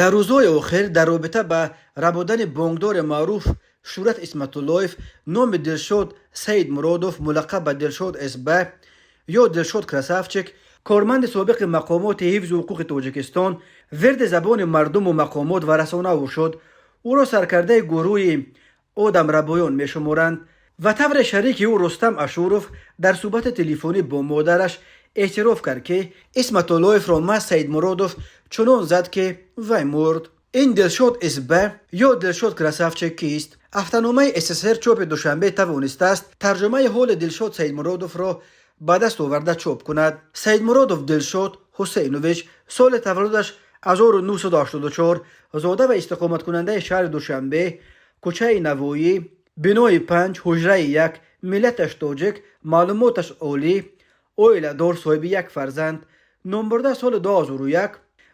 در روزهای آخر در رابطه با ربودن بانکدار معروف شورت اسمتاللهیف نام دلشاد سید مرادوف ملقب به دلشاد اسبه یا دلشاد کراسافچک کارمند سابق مقامات حفظ حقوق تاجیکستان ورد زبان مردم و مقامات و رسانه او شد. او را سرکرده گروه آدم ربایان می شمارند و طور شریک او رستم اشوروف در صحبت تلفنی با مادرش اعتراف کرد که اسمتاللهیف را ما سید مرادوف چنان زد که وی مرد. این دلشاد اسبه یا دلشاد کراسافچک کیست؟ هفته‌نامه SSR چاپ دوشنبه توانسته است ترجمه حال دلشاد سید مرادوف را به دست آورده چاپ کند. سید مرادوف دلشاد حسینویچ سال تولدش 1984 زاده و استقامت کننده شهر دوشنبه، کوچه نوایی، بنای 5 حجره 1، ملتش تاجیک، معلوماتش عالی، اویل دار، صاحب یک فرزند، نامبرده سال 2001،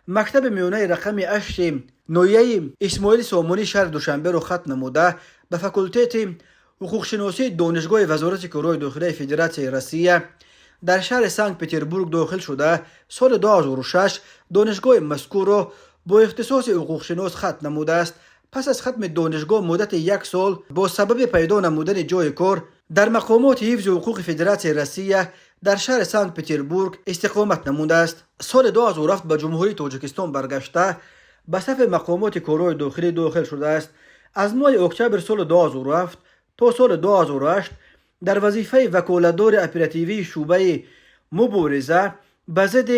مکتب میانه رقم 8 نویه اسماعیل سامانی شهر دوشنبه را ختم نموده به فاکولته حقوق شناسی دانشگاه وزارت کارهای داخلی فدراسیون روسیه در شهر سنت پتربورگ داخل شده. سال 2006 دانشگاه مذکور را با اختصاص حقوق شناس ختم نموده است. پس از ختم دانشگاه مدت 1 سال با سبب پیدا نمودن جای کار در مقامات حفظ حقوق فدراسیون روسیه در شهر سنت پتربورگ استقامت نموده است. سال 2007 به جمهوری تاجیکستان برگشته به صف مقامات کارهای داخلی داخل شده است. از ماه اکتبر سال 2007 تا سال 2008 در وظیفه وکالتدار اپراتیوی شعبه مبارزه به ضد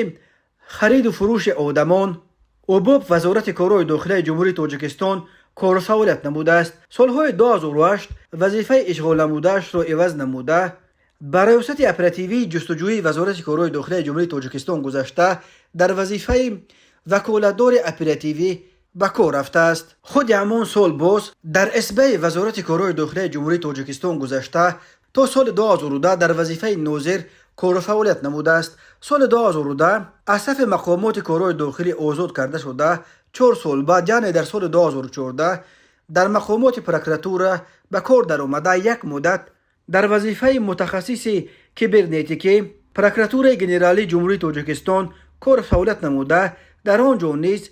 خرید و فروش آدمان اوباب وزارت کارهای داخلی جمهوری تاجیکستان کار و فعالیت نموده است. سالهای 2008 وظیفه اشغال نموده‌اش را عوض نموده به ریاست اپراتیوی جستجوی وزارت کارهای داخلی جمهوری تاجیکستان گذشته در وظیفه وکالتدار اپراتیوی به کار رفته است. خود همان سال باز در اسبه وزارت کارهای داخلی جمهوری تاجیکستان گذشته تا سال 2010 در وظیفه ناظر کار و فعالیت نموده است. سال 2010 از صف مقامات کارهای داخلی آزاد کرده شده. 4 سال بعد یعنی در سال 2014 در مقامات پروکراتور به کار در آمده. یک مدت در وظیفه متخصص کیبرنتیکی پروکراتور گنرالی جمهوری تاجیکستان کار و فعالیت نموده. در آنجا نیز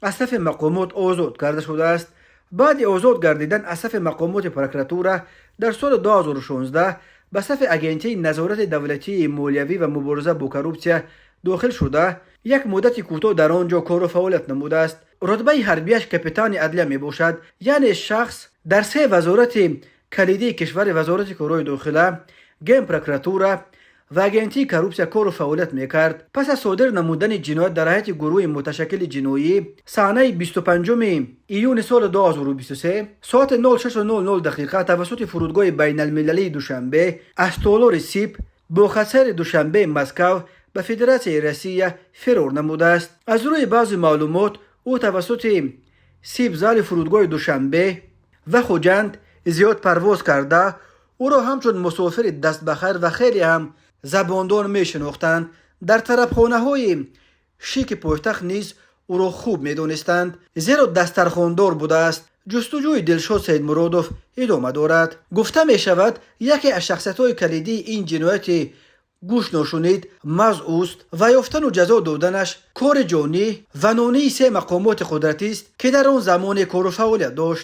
از صف مقامات آزاد کرده شده است. بعد آزاد گردیدن از صف مقامات پروکراتور در سال 2016 به صف اگنتی نظارت دولتی مالیوی و مبارزه با کروپسیا داخل شده. یک مدت کوتاه در آنجا کار و فعالیت نموده است. رتبه حربیش کاپیتان عدلیه می باشد، یعنی شخص در 3 وزارت کلیدی کشور وزارت کارهای داخلی، گیم پروکراتور و اگنتی کروپسیا کار و فعالیت میکرد. پس از صادر نمودن جنایت در هیئت گروه متشکل جنایی صحنه 25 ایون سال 2023 ساعت 06:00 دقیقه توسط فرودگاه بین المللی دوشنبه از تالار سیب با خطر دوشنبه مسکو به فدراسیون روسیه فرار نموده است. از روی بعضی معلومات او توسط سیب زال فرودگاه دوشنبه و خوجند زیاد پرواز کرده. او را همچون مسافر دست بخیر و خیلی هم زباندار می شناختند. در طربخانه های شیک پایتخت نیز او را خوب می دانستند زیرا دسترخواندار بوده است. جستجوی دلشاد سید مرادوف ادامه دارد. گفته می شود یکی از شخصیت های کلیدی این جنایت گوش نشونید مز اوست و یافتن و جزا دادنش کار جانی و نانی 3 مقامات قدرتی است که در آن زمان کار و فعالیت داشت.